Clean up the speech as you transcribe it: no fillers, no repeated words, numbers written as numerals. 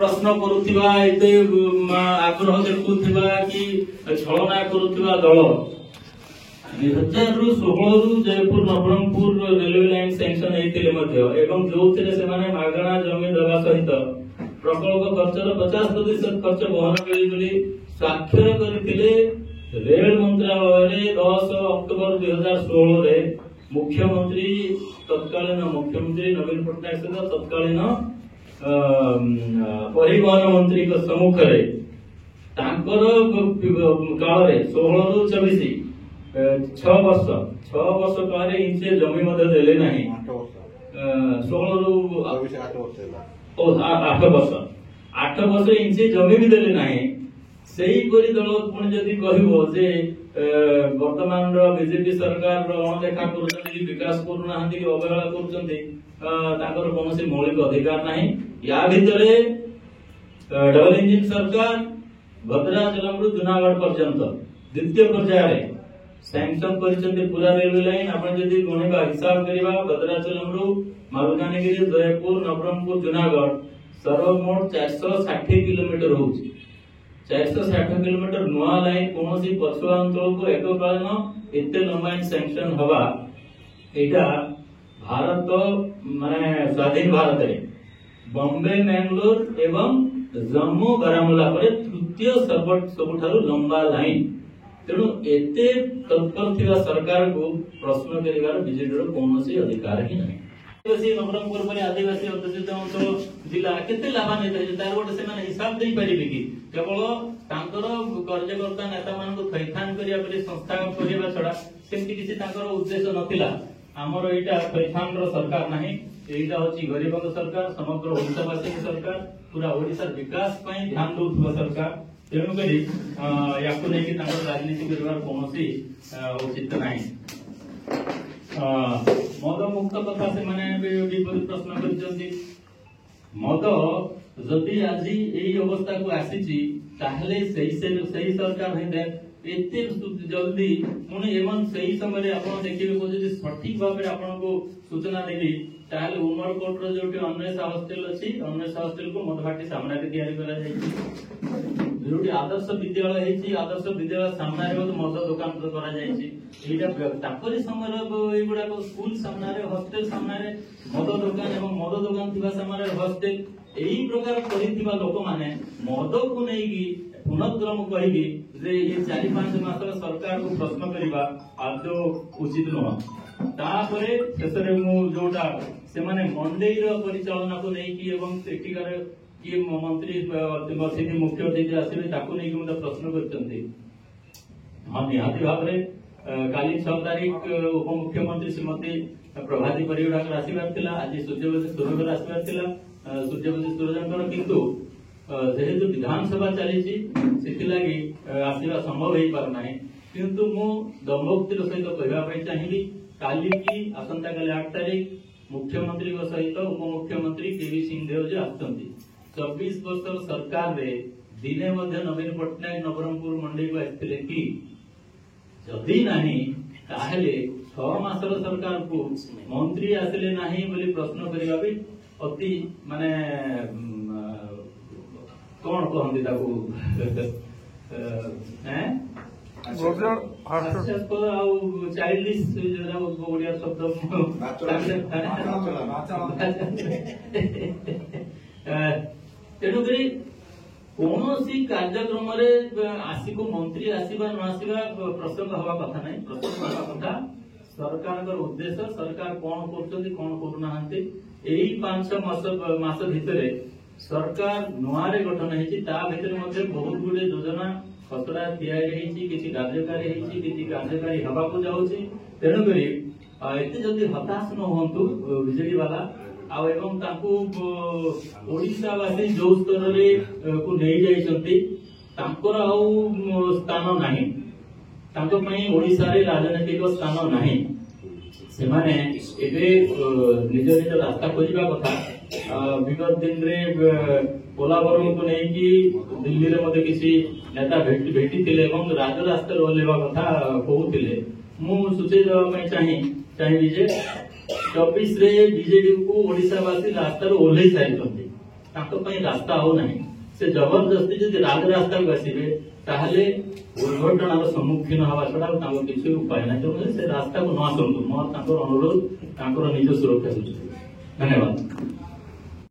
प्रश्न करुवा एते आग्रह देखुवा कि छलना करुवा दल 2016 Jaipur Nabarangpur railway line sanction एवं जो मागणा जमी देवा सहित प्रकल्प खर्चर 50% खर्च वहन कर स्वाक्षर करते रेल मंत्रालय 10 अक्टोबर 2016 रे मुख्यमंत्री तत्कालीन मुख्यमंत्री नवीन पट्टनायक सहित तत्कालीन परिवहन मंत्री सम्मुख काल 16 रु 24 6 वर्ष काल इंचे जमी देले ना 16 रु 8 वर्ष इंचे जमी भी देले ना दल पुणी जदि कह वर्तमान बीजेपी सरकार अणदेखा कर विकास करना अवहेला कर मौलिक अधिकार ना या भितर डबल इंजिन सरकार भद्राचलम रु जूनागढ़ पर्यंत द्वितीय पर्याय सैंक्शन कर पूरा रेलवे लाइन आप गणिबा हिसाब करवा भद्राचलम रु मालकानगिरी जयपुर नवरंगपुर जूनागढ़ सर्वमोट 460 किलोमीटर हो 460 किलोमीटर नुआ लाइन कौन पछुआ अंचल को एककालीन एते लंबा सैंक्शन हवा एटा भारत माने स्वाधीन भारत रे बॉम्बे मैंगलोर एवं जम्मू बारामूला पर तृतीय सबुठारु लंबा लाइन तेणु एते तत्पर थिबा सरकार को प्रश्न करिवार बीजेडी कौन अधिकार ही नहीं आदिवासी नवरंगपुर पर आदिवासी अध्युषित अंचल जिला केते लाभान्वित है तार गोटे से हिसाब दे पारिबे कि केवल तांकर कार्यकर्ता नेता मान को थैथान करिया पर संस्था करिया छडा सेमति किछि तांकर उद्देश्य नथिला हमर एटा थैथान रो सरकार नाही एटा होची गरीबक सरकार समग्र ओडिशावासी सरकार पूरा ओडिसा विकास पई ध्यान दउथबा सरकार तेणु करी याको नै कि तांकर राजनीति करबार कोनोसी उचित नाही मद मुक्त कथा से माने विपरीत प्रश्न करछन्ती मद जदि आज एई अवस्था को आसीची ताहले सही सरकार है एते जल्दी पुणी एवं सही समय आपण देखिबे को जदि सठिक भाव में आपण को सूचना देबी ताहले उमरकोट रो जोटी अन्वेष हॉस्टल अछि अन्वेष हॉस्टल को मधभाटी सामने रे तयारी करा जायछि जोटी आदर्श विद्यालय हेछि आदर्श विद्यालय सामने रे मद दुकान करा जायछि एटा तापरी समय एगुडा को स्कूल सामने रे हॉस्टल सामने रे मद दुकान एवं मद दुकान थिबा सामने रे हॉस्टल एई प्रकार करिथिबा लोक माने मद को नेकी पुनर्क्रम कहिबी जे ये 4-5 मास सरकार को प्रश्न करिबा आदो उचित न तापरे शेषरे मु जोटा से माने मंडई रो परिचालना को नेकी एवं सेटिकार कि मंत्री वर्षिनी मुख्य अतिथि आसिबे ताको नेकी मते प्रश्न करचंती हां निहाती भाबरे काली 6 तारीख उप मुख्यमंत्री श्रीमती प्रभाती परिवड़ा आसिबार थिला आज सूर्यवती सुरगर आसिबार थिला सूर्यवती सुरजंकर किंतु जेहेतु विधानसभा चली आसवा संभव हो पार ना किंतु मु दम्भक्तिर सहित कहवाई चाहिए काली की आसंता काली 8 तारीख मुख्यमंत्री सहित उप मुख्यमंत्री केवी सिंहदेव जी आसुचंती 24 वर्ष सरकार रे दिने मध्य नवीन पट्टनायक नवरंगपुर मंडी को आसथिले कि जदि नाही ताहले 6 मासर सरकार को मंत्री आसिले नाही बोली प्रश्न करबा भी अति माने कौन कहते चाइल्डिश ओडिया शब्द तेणुक कौन कार्यक्रम आसिको मंत्री आसवा न आसवा प्रसंग हवा कथा नहीं प्रसंग हवा कथा सरकार उद्देश्य सरकार कौन करना 5-6 मास भितर सरकार नुआरे गठन हेछि ता भितर मध्ये बहुत गुडे योजना खसड़ा तैयारी किसी कार्यकारी हवा को जाउछि तेणु करी एते जल्दी हताश न होंतु बीजेडी वाला आ एवं ताकू ओडिसा वासी जो स्तर रे को नै जाइछंती तांकर आउ स्थान नाही तांको पई ओडिसा रे राजनीतिक स्थान नाही से माने एबे निज निज रास्ता खोजिबा कथा विगत दिन रे पोलावरम को नहीं कि दिल्ली रे मध्ये किसी नेता भेटी थिले एवं राज रास्ता ओलेवा कथा कहउथिले मु सुचे देवा पई चाहिए जे 24 रे बीजेडी को ओडिसा वासी रास्ता रो ओले सारिछंती रास्ता हो नहीं से जबरदस्ती जब राजरास्ता को आसवे ताहले दुर्घटनार सम्मुखीन हवा छड़ा किसी उपाय ना तेणु से रास्ता को न आसतु मोर अनुरोध निज सुरक्षा दृष्टि धन्यवाद।